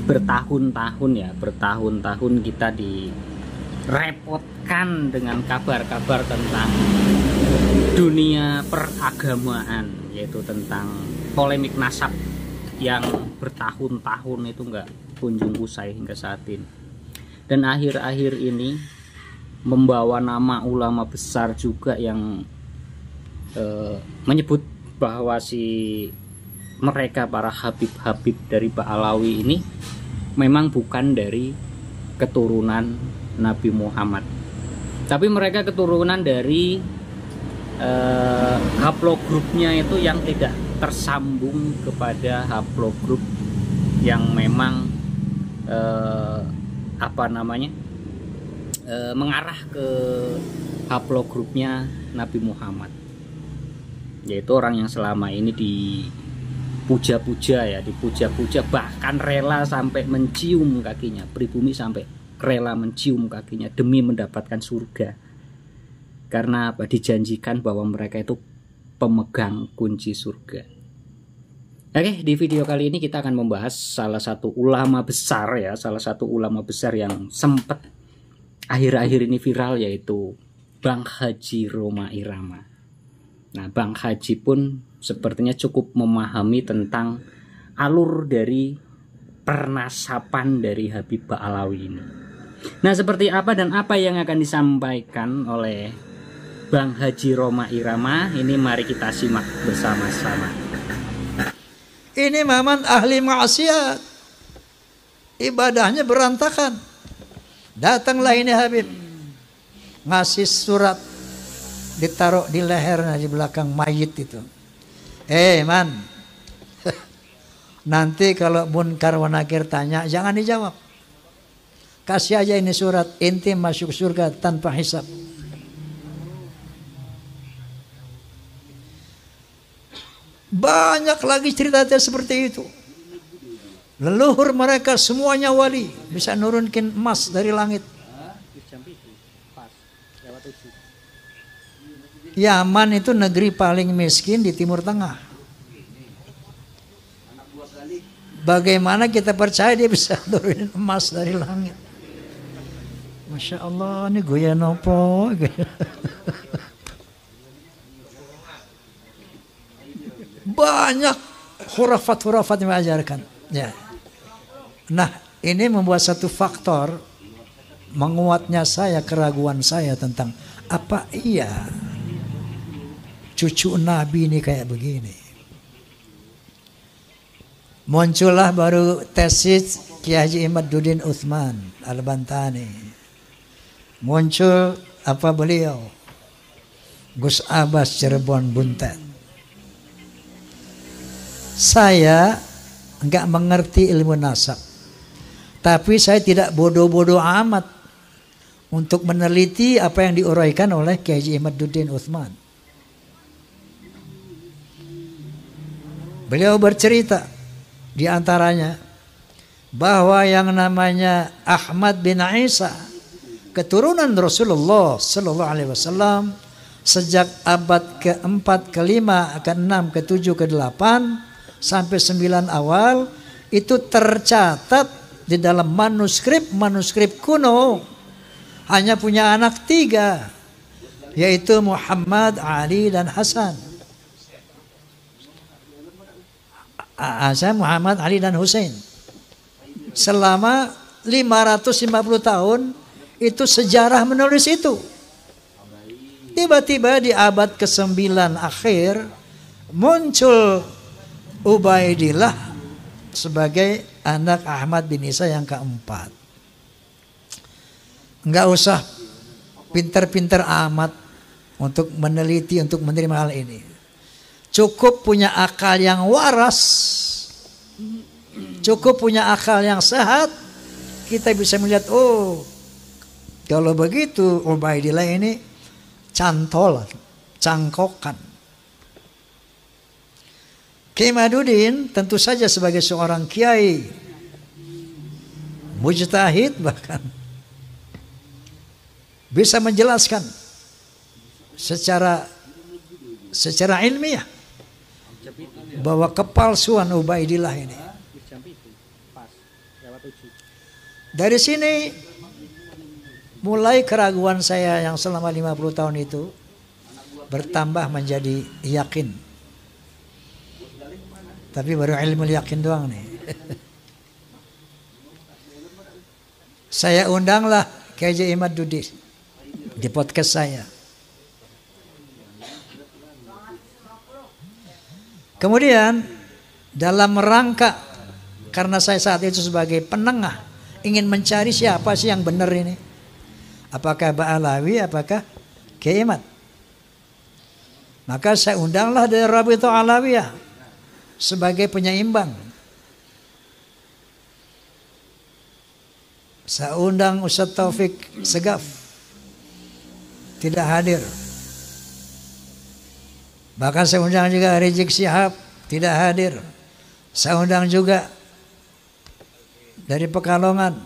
bertahun-tahun ya, bertahun-tahun kita direpotkan dengan kabar-kabar tentang dunia peragamaan, yaitu tentang polemik nasab yang bertahun-tahun itu nggak kunjung usai hingga saat ini. Dan akhir-akhir ini membawa nama ulama besar juga yang menyebut bahwa mereka para habib-habib dari Ba'alawi ini memang bukan dari keturunan Nabi Muhammad, tapi mereka keturunan dari haplogrupnya itu yang tidak tersambung kepada haplogrup yang memang mengarah ke haplogrupnya Nabi Muhammad, yaitu orang yang selama ini dipuja-puja ya, bahkan rela sampai mencium kakinya, pribumi sampai rela mencium kakinya demi mendapatkan surga, karena apa? Dijanjikan bahwa mereka itu pemegang kunci surga. Oke, di video kali ini kita akan membahas salah satu ulama besar ya, yang sempat akhir-akhir ini viral, yaitu Bang Haji Rhoma Irama. Nah, Bang Haji pun sepertinya cukup memahami tentang alur dari pernasapan dari Habib Ba'alawi ini. Nah, seperti apa dan apa yang akan disampaikan oleh Bang Haji Rhoma Irama ini, mari kita simak bersama-sama. Ini memang ahli maksiat, ibadahnya berantakan. Datanglah ini Habib, ngasih surat, ditaruh di lehernya di belakang mayit itu. Man, nanti kalau Munkar wa Nakir tanya, jangan dijawab. Kasih aja ini surat, inti masuk surga tanpa hisab. Banyak lagi cerita seperti itu. Leluhur mereka semuanya wali, bisa nurunkin emas dari langit. Yaman itu negeri paling miskin di Timur Tengah. Bagaimana kita percaya dia bisa nurunin emas dari langit? Masya Allah, ini goya nopo. Banyak khurafat-khurafat yang mengajarkan. Ya. Nah, ini membuat satu faktor menguatnya keraguan saya tentang apa iya cucu Nabi ini kayak begini. Muncullah baru tesis Kiai Haji Imaduddin Utsman Al-Bantani. Muncul beliau? Gus Abbas Cirebon Buntet. Saya enggak mengerti ilmu nasab, tapi saya tidak bodoh-bodoh amat untuk meneliti apa yang diuraikan oleh Kiai Haji Imaduddin Utsman. Beliau bercerita di antaranya bahwa yang namanya Ahmad bin Isa, keturunan Rasulullah Sallallahu Alaihi Wasallam, sejak abad ke-4, ke-5, ke-6, ke-7, ke-8 sampai 9 awal itu tercatat di dalam manuskrip kuno, hanya punya anak 3, yaitu Muhammad, Ali, dan Hasan. Muhammad, Ali, dan Hussein. Selama 550 tahun itu sejarah menulis itu. Tiba-tiba di abad ke-9 akhir muncul Ubaidillah sebagai anak Ahmad bin Isa yang keempat. Enggak usah pinter-pinter amat untuk meneliti, untuk menerima hal ini. Cukup punya akal yang waras, cukup punya akal yang sehat, kita bisa melihat, oh kalau begitu Ubaidillah ini cantolan, cangkokan. Kiai Imaduddin tentu saja sebagai seorang kiai mujtahid, bahkan bisa menjelaskan secara ilmiah bahwa kepalsuan Ubaidillah ini Dari sini mulai keraguan saya yang selama 50 tahun itu bertambah menjadi yakin. Tapi baru ilmu yakin doang nih. Saya undanglah KJ Imaduddin di podcast saya. Kemudian dalam rangka, karena saya saat itu sebagai penengah ingin mencari siapa sih yang benar ini, apakah Ba'alawi, apakah Kiai Imad. Maka saya undanglah dari Rabithah Alawiyah sebagai penyeimbang. Saya undang Ustaz Taufik Segaf, tidak hadir. Bahkan saya undang juga Rizik Syihab, tidak hadir. Saya undang juga dari Pekalongan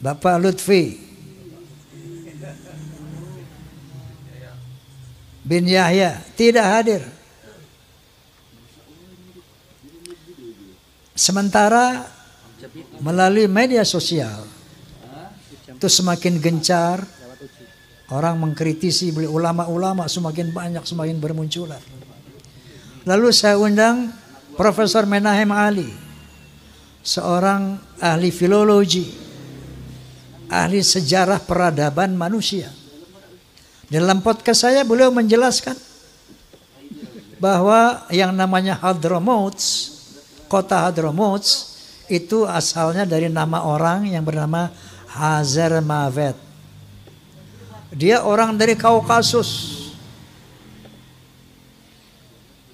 Bapak Lutfi bin Yahya, tidak hadir. Sementara melalui media sosial itu semakin gencar, orang mengkritisi beliau, ulama-ulama semakin banyak, semakin bermunculan. Lalu saya undang Profesor Menahem Ali, seorang ahli filologi, ahli sejarah peradaban manusia. Dalam podcast saya beliau menjelaskan bahwa yang namanya Hadramaut, kota Hadramaut itu asalnya dari nama orang yang bernama Hazarmavet. Dia orang dari Kaukasus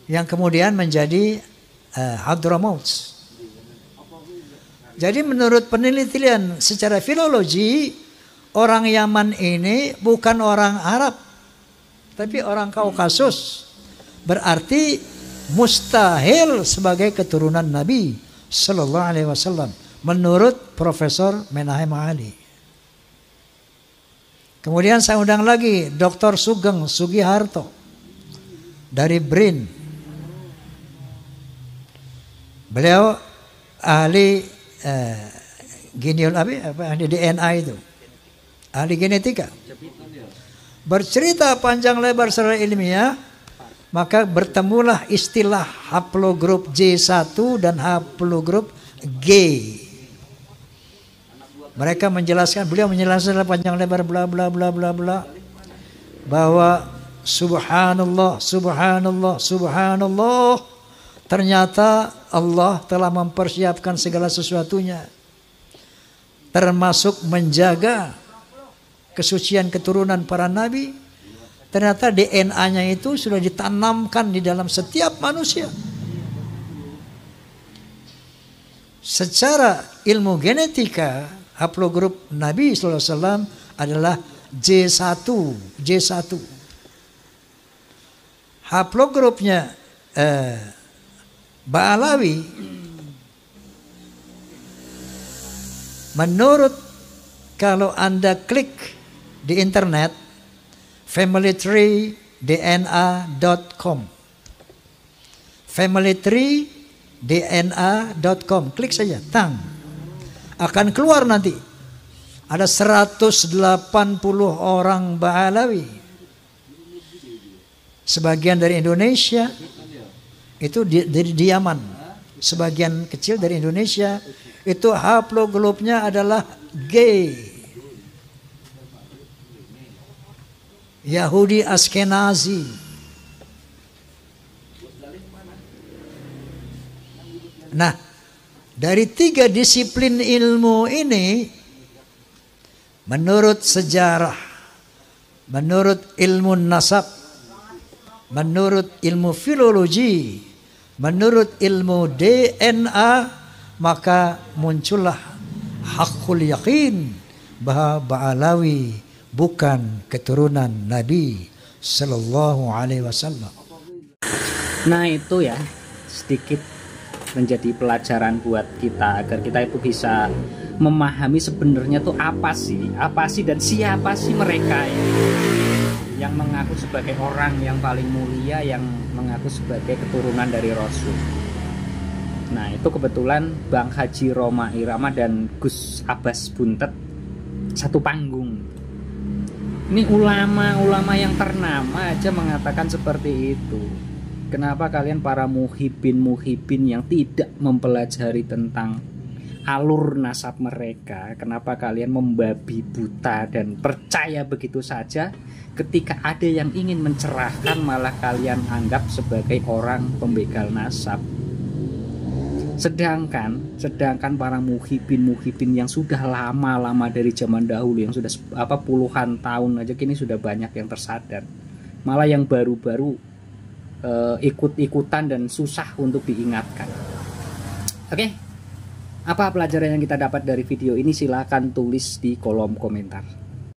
yang kemudian menjadi Hadramaut. Jadi menurut penelitian secara filologi, orang Yaman ini bukan orang Arab, tapi orang Kaukasus. Berarti mustahil sebagai keturunan Nabi Sallallahu Alaihi Wasallam menurut Profesor Menahem Ali. Kemudian saya undang lagi Dr. Sugeng Sugiharto dari BRIN. Beliau ahli ahli DNA itu, ahli genetika. Bercerita panjang lebar secara ilmiah, maka bertemulah istilah haplogrup J1 dan haplogrup G. Mereka menjelaskan, beliau menjelaskan panjang lebar bla bla bla bla bla, bahwa subhanallah, subhanallah, subhanallah, ternyata Allah telah mempersiapkan segala sesuatunya, termasuk menjaga kesucian keturunan para nabi. Ternyata DNA-nya itu sudah ditanamkan di dalam setiap manusia. Secara ilmu genetika, haplogrup Nabi SAW adalah J1. Haplogrupnya Ba'alawi, menurut kalau Anda klik di internet familytreedna.com, familytreedna.com, klik saja, tang, akan keluar nanti ada 180 orang Ba'alawi, sebagian dari Indonesia, itu dari Yaman, sebagian kecil dari Indonesia, itu haplogrupnya adalah G, Yahudi Askenazi. Nah, dari 3 disiplin ilmu ini, menurut sejarah, menurut ilmu nasab, menurut ilmu filologi, menurut ilmu DNA, maka muncullah hakul yakin bahwa Ba'alawi bukan keturunan Nabi Sallallahu Alaihi Wasallam. Nah itu ya sedikit menjadi pelajaran buat kita agar kita itu bisa memahami sebenarnya tuh apa sih dan siapa sih mereka yang mengaku sebagai orang yang paling mulia, yang mengaku sebagai keturunan dari Rasul. Nah itu kebetulan Bang Haji Roma Irama dan Gus Abbas Buntet satu panggung. Ini ulama-ulama yang ternama aja mengatakan seperti itu. Kenapa kalian para muhibin yang tidak mempelajari tentang alur nasab mereka, kenapa kalian membabi buta dan percaya begitu saja? Ketika ada yang ingin mencerahkan, malah kalian anggap sebagai orang pembegal nasab. Sedangkan para muhibin yang sudah lama dari zaman dahulu, yang sudah puluhan tahun aja kini sudah banyak yang tersadar. Malah yang baru-baru ikut-ikutan dan susah untuk diingatkan. Oke, apa pelajaran yang kita dapat dari video ini? Silahkan tulis di kolom komentar.